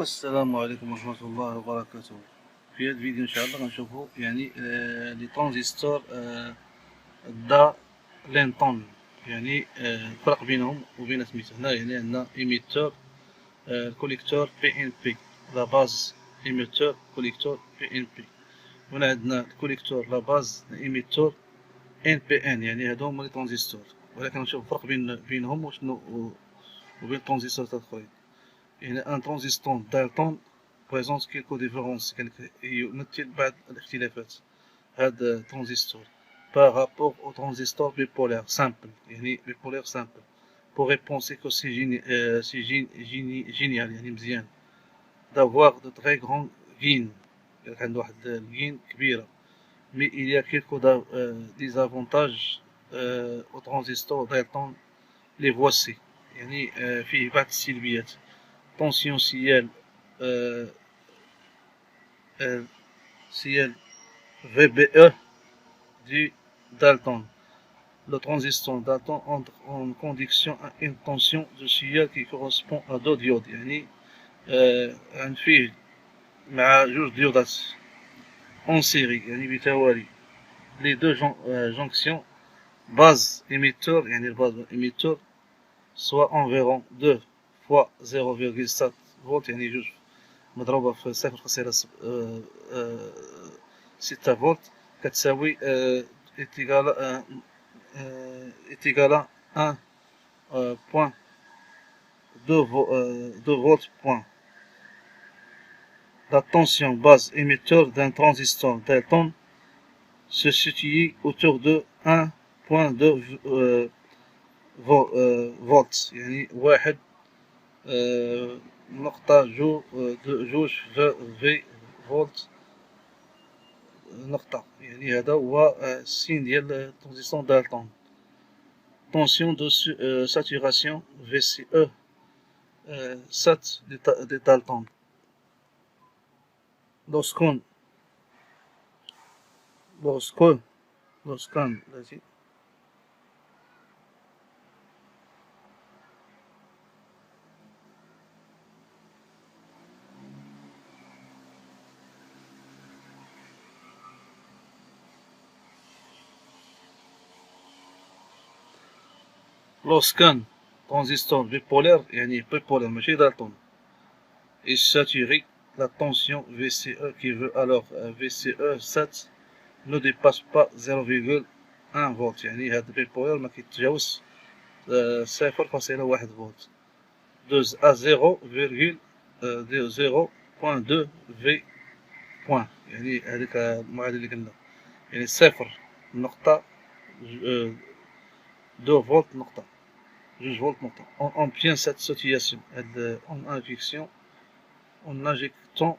السلام عليكم ورحمة الله وبركاته. في هذا الفيديو إن شاء الله غنشوفو يعني لي ترانزستور دا لينطون، يعني الفرق بينهم وبين سميتو. هنا يعني عندنا إيميتور كوليكتور بي إن بي، لا باز إيميتور كوليكتور بي إن بي. هنا عندنا الكوليكتور لا باز إيميتور إن بي إن، يعني هادو هما لي ترانزستور، ولكن غنشوفو الفرق بينهم وشنو وبين الترانزستورات الآخرين. يعني ان ترانزستور دالتون بريزونت كيلكو ديفيرونس، يمثل بعض الاختلافات هاد الترانزستور بارابور او ترانزستور بيبولار سامبل. يعني بيبولار سامبل بوغي بونسي كو سي جينيال، يعني مزيان دافوار دو تري غران غين، عنده واحد الغين كبيره. مي il y a quelques désavantages au transistor دالتون، لي فواسي. يعني فيه بعض السلبيات. potentiel ciel VBE du Dalton. Le transistor Dalton entre en conduction à une tension de signal qui correspond à deux diodes. يعني فيه مع جوج ديودات en série، يعني بتوالي. les deux jonctions base émetteur، يعني الباز émetteur soit environ 2 fois 0,7 فولت، يعني جوج مضروبة في 0.6 فولت كتساوي إتيكالا 1.2 volts point. La tension base émetteur d'un transistor Dalton se situe autour de 1.2 volts، يعني واحد نقطة جوج في فولت نقطة. يعني هذا هو السين ديال الترانزستور دالتون. طونسيون دو ساتوراسيون في سي او 7 دي دالتون. لوسكان lorsqu'un transistor bipolaire، يعني bipolaire ماشي دالتون، est saturé، la tension VCE qui veut alors VCE 7 ne dépasse pas 0,1 فولت. يعني هاد bipolaire ما كيتجاوز 0.1 فولت. 2 à 0,0.2 في بوان، يعني هذيك المعادلة اللي قلنا، يعني 0.2 فولت نقطة، 2 فولت نقطة. on obtient cette situation en injection en injectant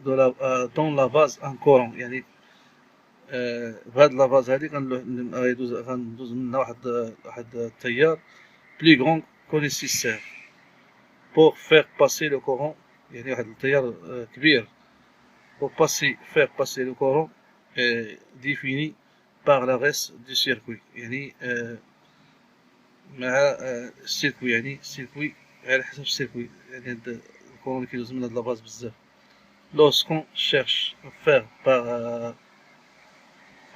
dans la base un courant. يعني بهاد لا باز هادي غندوز منها واحد التيار بلي غون كو نيسيسير pour faire passer le courant، يعني واحد التيار كبير pour faire passer le courant défini par le reste du circuit. يعني مع السيركوي، يعني السيركوي على حسب السيركوي، يعني هاد الكورون اللي كيدوز من هاد لاباز بزاف. lorsqu'on cherche à faire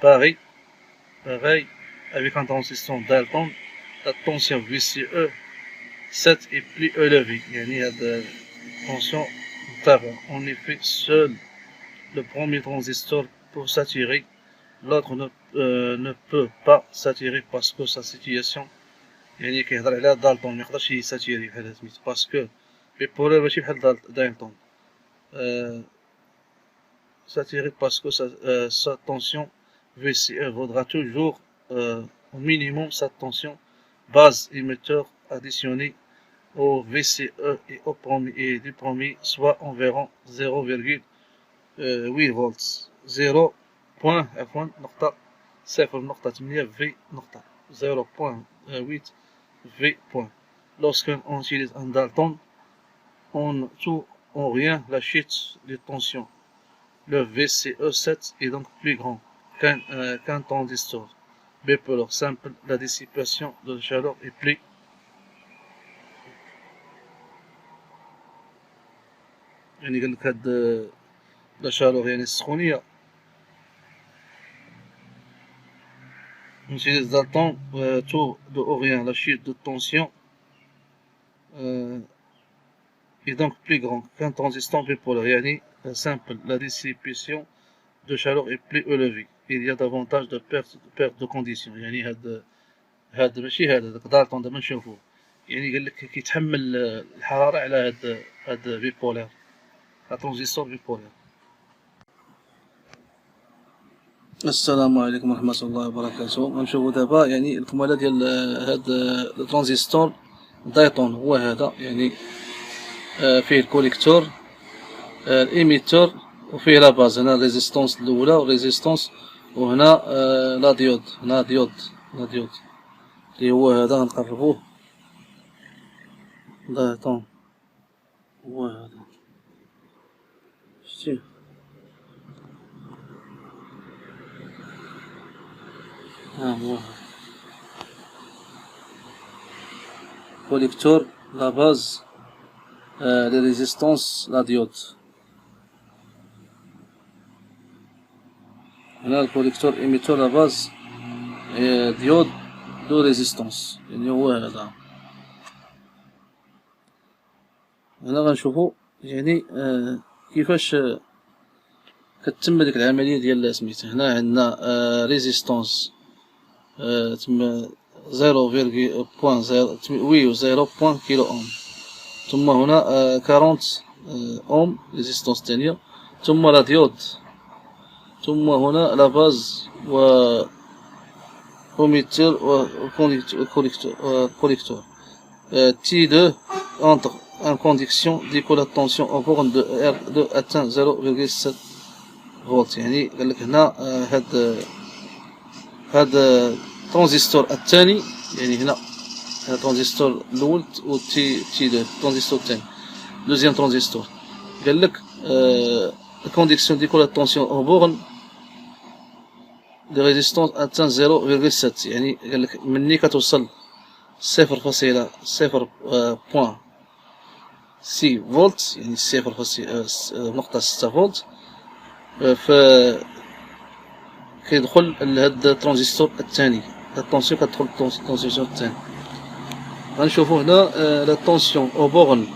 pareil avec un transistor Dalton, la tension VCE 7 est plus élevée. يعني هاد tension مرتفعة. En effet, seul le premier transistor peut s'attirer, l'autre ne peut pas s'attirer parce que sa situation، يعني كيهضر على دالتون ميقدرش يساتيري بحال سميتو باسكو بيبولار ماشي بحال دالتون. s'attirer parce que sa tension VCE vaudra toujours au minimum sa tension base émetteur additionnée au VCE et du premier, soit environ 0,8 volts. 0.8 V نقطة 0.8 V point. Lorsqu'on utilise un Dalton, on tout ou rien la chute de tension. Le VCE7 est donc plus grand qu'un transistor bipolaire simple. La dissipation de chaleur est plus يعني قالك هاد لا شالور يعني السخونية utilise d'un taux de Orient, la chute de tension est donc plus grand qu'un transistor bipolaire. يعني simple, la dissipation de chaleur est plus élevée. Il y a davantage de perte de condition. يعني هاد ماشي هذاك دالتون دابا نشوفوه. يعني قال لك كيتحمل الحرارة على هاد بيبولار، ترانزستور بيبولار. السلام عليكم ورحمة الله وبركاته. غنشوفو دابا يعني الكمالة ديال هاد الترانزستور دايتون. هو هذا يعني فيه الكوليكتور، الإيميتور، وفيه لا باز. هنا الريزيستونس الأولى والريزيستونس، وهنا لا ديود. هنا ديود اللي هو هذا. غنقربوه دايتون هو هذا، شتي هو كوليكتور، لا باز، لي ريزيستونس، لا ديود. هنا الكوليكتور، ايميتور، لا باز، ديود، دو ريزيستونس. يعني هو هذا. هنا غنشوفو يعني كيفاش كتتم ديك العملية ديال سميتو. هنا عندنا ريزيستونس تما 0.0 كيلو اوم، ثم هنا 40 اوم ريزيستونس الثانية، ثم لا ديود، ثم هنا لا باز و اوميتور وكوليكتور. T2 entre en conduction dès que la tension aux bornes de R2 atteint 0,7 فولت. يعني قالك هنا هاد الترانزستور الثاني، يعني هنا الترانزستور الأول و T2 الترانزستور الثاني، دوزيام ترانزستور. قالك الكونديكسيون ديكو لا تونسيون aux bornes de résistance atteint 0,7. يعني قالك مني كتوصل 0.6 فولت، يعني 0.6 فولت، كيدخل لهاد الترانزستور الثاني. التونسيون كتدخل الترانزستور الثاني. غنشوفو هنا لا طونسيون او بورن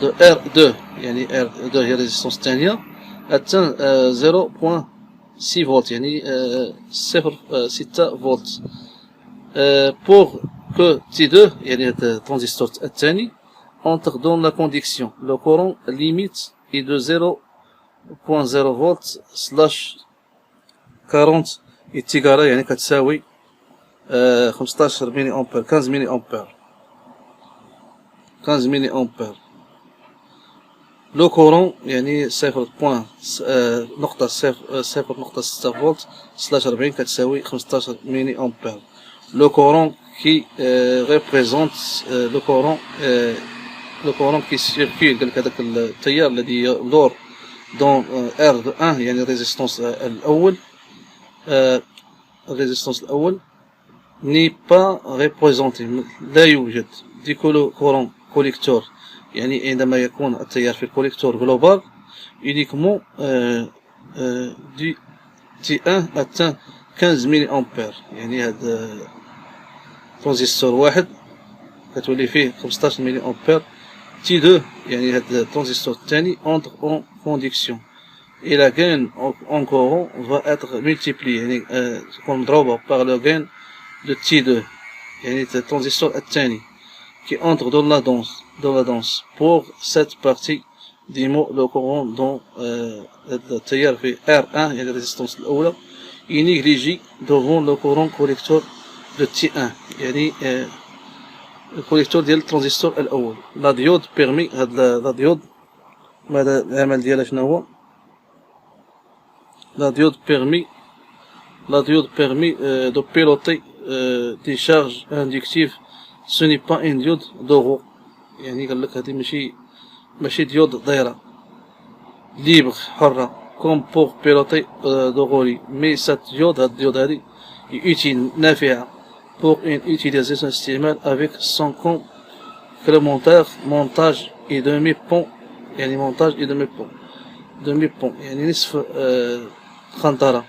دو R2، يعني R2 هي ريزيستونس الثانية، atteint 0.6 فولت، يعني 0.6 فولت. pour que T2 يعني هاد الترانزستور الثاني entre dans la conduction, le courant limite est de 0.0 فولت سلاش 40 اتجارة، يعني كتساوي 15 ملي أمبير، 15 ملي أمبير، 15 ملي أمبير. لو كورون يعني 0.6 فولت سلاش 40 كتساوي 15 ملي أمبير. لو كورون كي représente لو كورون كي سيركيل. قالك هداك التيار الذي يدور دون R1، يعني الريزيستونس الأول، الريزيستونس الأول ني با ريبريزونتي، لا يوجد. دي كورون كوليكتور، يعني عندما يكون التيار في الكوليكتور جلوبال يونيكمون دي T1 atteint 15 ملي أمبير. يعني هاد ترانزستور واحد كتولي فيه 15 ملي أمبير. T2 يعني هاد الترانزستور الثاني entre en conduction et la gain en courant va être multipliée، يعني تكون مضروبة par le gain de T2، يعني الترانزستور الثاني qui entre dans la danse. Pour cette partie ديمو le courant dans التيار في R1 يعني الريزيستونس الأولى est négligé devant le courant collecteur de T1، يعني الكوليكتور ديال الترانزستور الأول. لا ديود بيرمي، هاد لا ديود ماذا العمل ديالها شنو هو؟ لا ديود بيرمي دو بيلوتي دي شارج اندكتيف. سو ني با ان ديود دوغو، يعني قالك هادي ماشي ديود دايرة ليبر حرة كوم بوغ بيلوتي دوغولي، مي سات ديود، هاد الديود هادي يوتيل نافعة pour une utilisation estimale avec son complémentaire montage et demi-pont يعني مونتاج اي demi pont يعني نصف قنطرة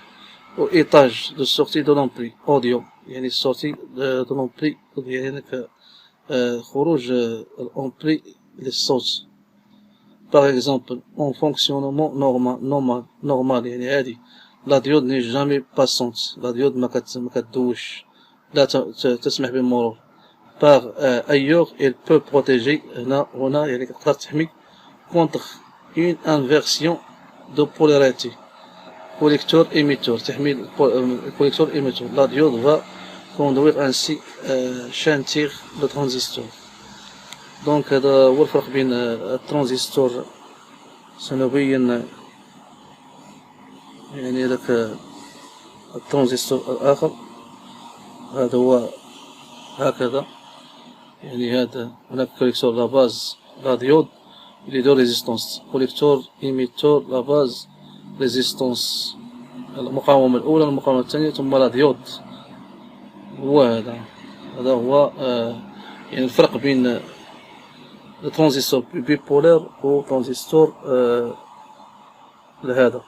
و ايطاج دو سورتي دو لومبري اوديو يعني السورتي دو لومبري يعني خروج الأمبري للصوت. Par exemple, en fonctionnement normal يعني عادي la diode n'est jamais passante, la diode ما كتدوش لا تسمح بالمرور. Par ailleurs, elle peut protéger هنا يعني كتقدر تحمي contre une inversion de polarité. Collecteur émetteur تحمي collecteur émetteur. La diode va conduire ainsi scintille le transistor. دونك هذا هو الفرق بين الترانزستور سنبين يعني هذاك الترانزستور الآخر. هذا هو هكذا يعني هذا هناك كوليكتور لا باز لا ديود لي دو ريزيستونس كوليكتور إيميتور لا باز ريزيستونس المقاومة الأولى المقاومة الثانية ثم لا ديود. هو هذا هو يعني الفرق بين الترانزستور بيبولار و ترانزستور هذا.